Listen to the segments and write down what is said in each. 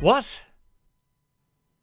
What?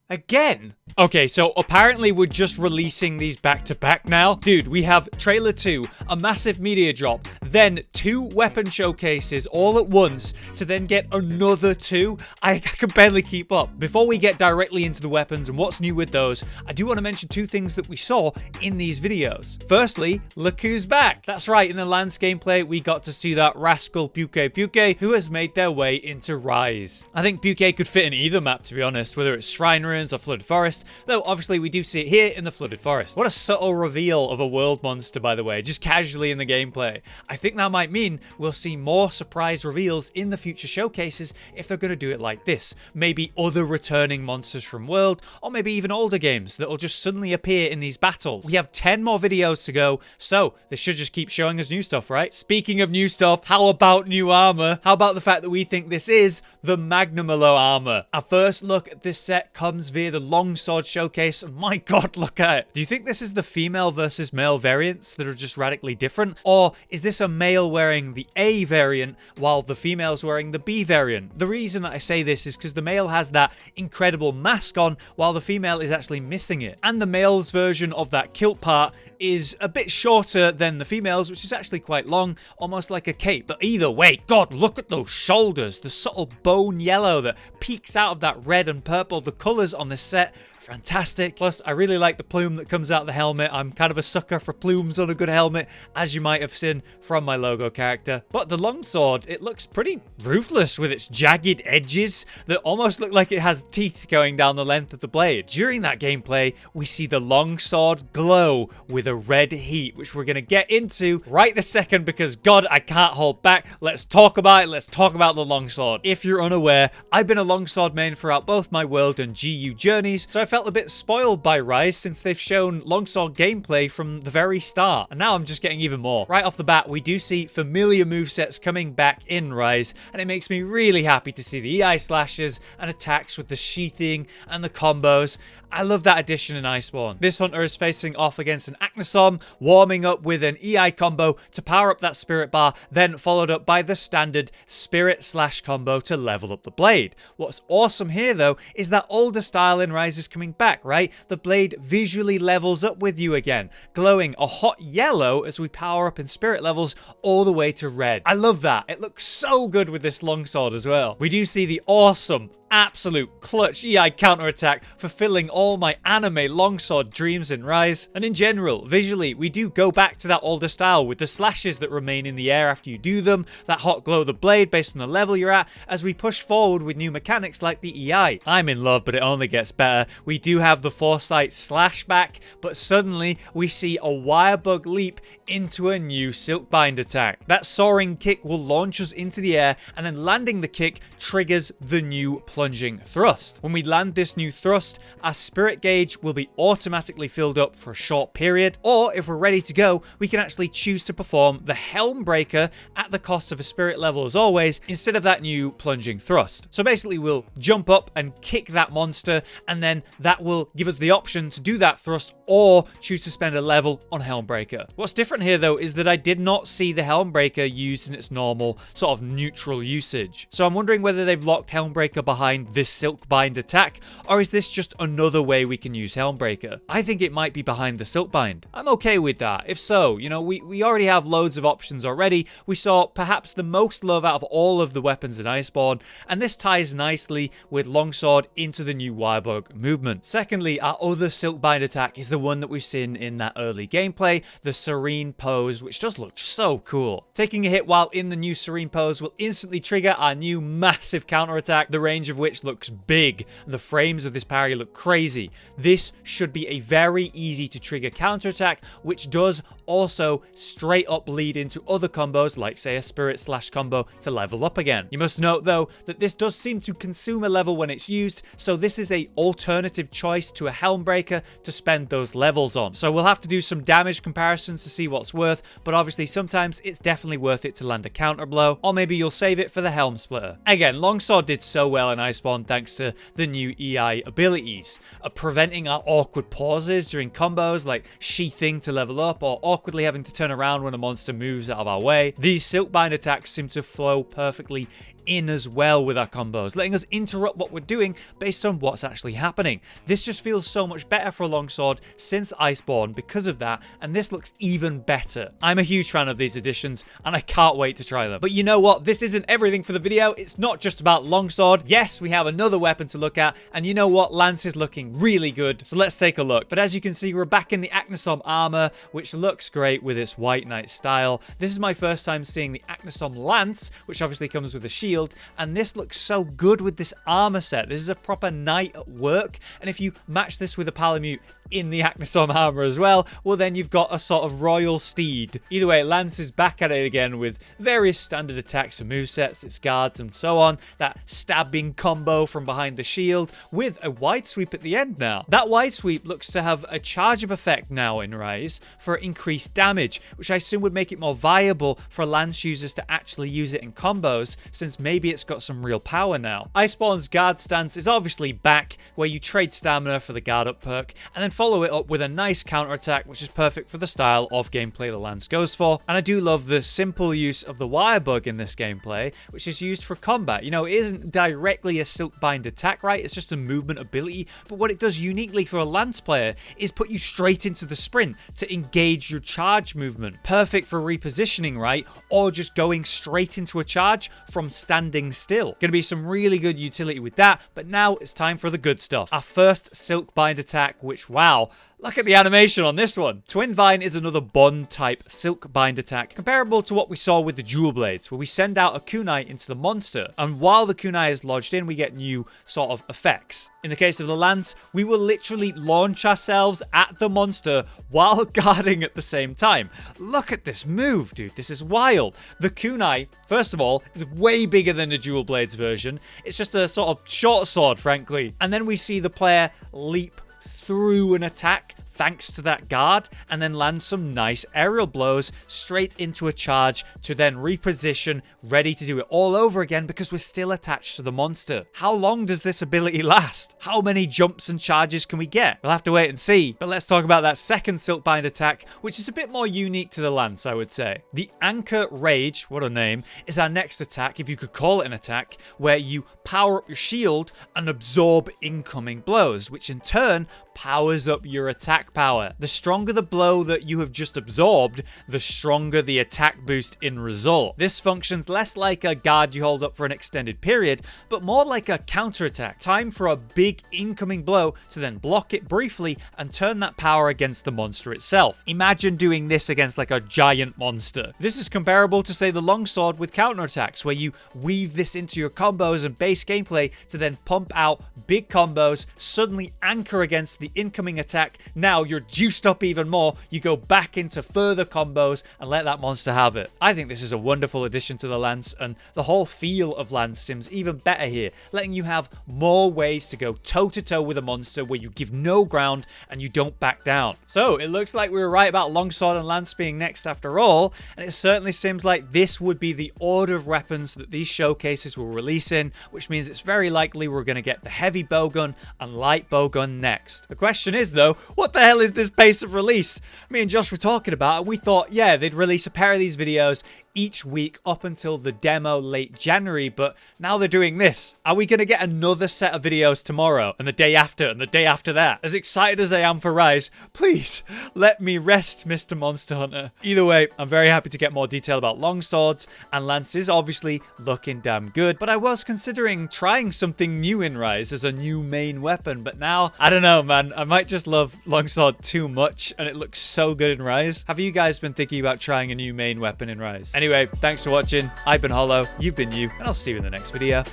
Again? Okay, so apparently we're just releasing these back to back now. Dude, we have trailer 2, a massive media drop, then 2 weapon showcases all at once to then get another 2. I can barely keep up. Before we get directly into the weapons and what's new with those, I do want to mention 2 things that we saw in these videos. Firstly, look who's back. That's right, in the Lance gameplay, we got to see that rascal Buke who has made their way into Rise. I think Buke could fit in either map, to be honest, whether it's Shrine Ruins or Flooded Forest, though obviously we do see it here in the Flooded Forest. What a subtle reveal of a world monster, by the way, just casually in the gameplay. I think that might mean we'll see more surprise reveals in the future showcases if they're going to do it like this. Maybe other returning monsters from World, or maybe even older games that will just suddenly appear in these battles. We have 10 more videos to go, so they should just keep showing us new stuff, right? Speaking of new stuff, how about new armor? How about the fact that we think this is the Magnamalo armor? Our first look at this set comes via the longsword showcase. My god, look at it. Do you think this is the female versus male variants that are just radically different? Or is this a male wearing the A variant while the female's wearing the B variant? The reason that I say this is because the male has that incredible mask on while the female is actually missing it. And the male's version of that kilt part is a bit shorter than the female's, which is actually quite long, almost like a cape. But either way, god, look at those shoulders, the subtle bone yellow that peeks out of that red and purple. The colors on this set, fantastic. Plus, I really like the plume that comes out of the helmet. I'm kind of a sucker for plumes on a good helmet, as you might have seen from my logo character. But the longsword, it looks pretty ruthless with its jagged edges that almost look like it has teeth going down the length of the blade. During that gameplay, we see the longsword glow with a red heat, which we're going to get into right this second because, god, I can't hold back. Let's talk about it. Let's talk about the longsword. If you're unaware, I've been a longsword main throughout both my World and GU journeys, so I felt a bit spoiled by Rise since they've shown longsword gameplay from the very start, and now I'm just getting even more. Right off the bat, we do see familiar movesets coming back in Rise, and it makes me really happy to see the EI slashes and attacks with the sheathing and the combos. I love that addition in Iceborne. This hunter is facing off against an Acnosom, warming up with an EI combo to power up that spirit bar, then followed up by the standard spirit slash combo to level up the blade. What's awesome here though is that older style in Rise is coming back, right? The blade visually levels up with you again, glowing a hot yellow as we power up in spirit levels all the way to red. I love that. It looks so good with this longsword as well. We do see the awesome, absolute clutch EI counterattack, fulfilling all my anime longsword dreams in Rise. And in general, visually, we do go back to that older style with the slashes that remain in the air after you do them, that hot glow of the blade based on the level you're at, as we push forward with new mechanics like the EI. I'm in love, but it only gets better. We do have the foresight slash back, but suddenly we see a wirebug leap into a new silkbind attack. That soaring kick will launch us into the air, and then landing the kick triggers the new plunging thrust. When we land this new thrust, our spirit gauge will be automatically filled up for a short period, or if we're ready to go, we can actually choose to perform the Helm Breaker at the cost of a spirit level as always, instead of that new plunging thrust. So basically we'll jump up and kick that monster, and then that will give us the option to do that thrust or choose to spend a level on Helm Breaker. What's different here though is that I did not see the Helm Breaker used in its normal sort of neutral usage. So I'm wondering whether they've locked Helm Breaker behind this silkbind attack, or is this just another way we can use Helm Breaker? I think it might be behind the silkbind. I'm okay with that. If so, you know, we already have loads of options already. We saw perhaps the most love out of all of the weapons in Iceborne, and this ties nicely with longsword into the new wirebug movement. Secondly, our other silkbind attack is the one that we've seen in that early gameplay, the serene pose, which does look so cool. Taking a hit while in the new serene pose will instantly trigger our new massive counterattack, the range of which looks big. The frames of this parry look crazy. This should be a very easy to trigger counterattack, which does also straight up lead into other combos, like say a spirit slash combo to level up again. You must note though that this does seem to consume a level when it's used, so this is a alternative choice to a Helm Breaker to spend those levels on. So we'll have to do some damage comparisons to see what's worth, but obviously sometimes it's definitely worth it to land a counter blow, or maybe you'll save it for the Helm Splitter. Again, longsword did so well in Iceborne thanks to the new EI abilities, preventing our awkward pauses during combos like sheathing to level up, or awkwardly having to turn around when a monster moves out of our way. These silkbind attacks seem to flow perfectly in as well with our combos, letting us interrupt what we're doing based on what's actually happening. This just feels so much better for a longsword since Iceborne because of that, and this looks even better. I'm a huge fan of these additions, and I can't wait to try them. But you know what? This isn't everything for the video. It's not just about longsword. Yes, we have another weapon to look at, and you know what? Lance is looking really good, so let's take a look. But as you can see, we're back in the Agnasom armor, which looks great with its white knight style. This is my first time seeing the Agnasom lance, which obviously comes with a shield, and this looks so good with this armor set. This is a proper knight at work, and if you match this with a Palamute in the Agnasom armor as well, well then you've got a sort of royal steed. Either way, Lance is back at it again with various standard attacks and movesets, its guards and so on. That stabbing combo from behind the shield with a wide sweep at the end now. That wide sweep looks to have a charge up effect now in Rise for increased damage, which I assume would make it more viable for Lance users to actually use it in combos, since maybe it's got some real power now. Iceborne's guard stance is obviously back, where you trade stamina for the guard up perk, and then follow it up with a nice counterattack, which is perfect for the style of gameplay the Lance goes for. And I do love the simple use of the wirebug in this gameplay, which is used for combat. You know, it isn't directly a silkbind attack, right? It's just a movement ability, but what it does uniquely for a Lance player is put you straight into the sprint to engage your charge movement. Perfect for repositioning, right? Or just going straight into a charge from standing still. Gonna be some really good utility with that, but now it's time for the good stuff. Our first silkbind attack, which, wow, look at the animation on this one. Twin Vine is another bond type silk bind attack, comparable to what we saw with the Jewel Blades, where we send out a kunai into the monster, and while the kunai is lodged in, we get new sort of effects. In the case of the Lance, we will literally launch ourselves at the monster while guarding at the same time. Look at this move, dude. This is wild. The kunai, first of all, is way bigger than the Jewel Blades version. It's just a sort of short sword, frankly. And then we see the player leap through an attack thanks to that guard, and then land some nice aerial blows straight into a charge to then reposition, ready to do it all over again because we're still attached to the monster. How long does this ability last? How many jumps and charges can we get? We'll have to wait and see. But let's talk about that second silkbind attack, which is a bit more unique to the Lance, I would say. The Anchor Rage, what a name, is our next attack, if you could call it an attack, where you power up your shield and absorb incoming blows, which in turn powers up your attack power. The stronger the blow that you have just absorbed, the stronger the attack boost in result. This functions less like a guard you hold up for an extended period, but more like a counterattack. Time for a big incoming blow to then block it briefly and turn that power against the monster itself. Imagine doing this against like a giant monster. This is comparable to, say, the longsword with counterattacks, where you weave this into your combos and base gameplay to then pump out big combos, suddenly anchor against the incoming attack. Now you're juiced up even more. You go back into further combos and let that monster have it. I think this is a wonderful addition to the Lance, and the whole feel of Lance seems even better here, letting you have more ways to go toe-to-toe with a monster where you give no ground and you don't back down. So it looks like we were right about Longsword and Lance being next after all, and it certainly seems like this would be the order of weapons that these showcases will release in, which means it's very likely we're going to get the heavy bowgun and light bowgun next. The question is, though, what the hell is this pace of release? Me and Josh were talking about it, and we thought, yeah, they'd release a pair of these videos each week up until the demo late January, but now they're doing this. Are we going to get another set of videos tomorrow and the day after and the day after that? As excited as I am for Rise, please let me rest, Mr. Monster Hunter. Either way, I'm very happy to get more detail about longswords, and Lance is obviously looking damn good, but I was considering trying something new in Rise as a new main weapon, but now, I don't know, man. I might just love longsword too much, and it looks so good in Rise. Have you guys been thinking about trying a new main weapon in Rise? Anyway, thanks for watching. I've been Hollow, you've been you, and I'll see you in the next video.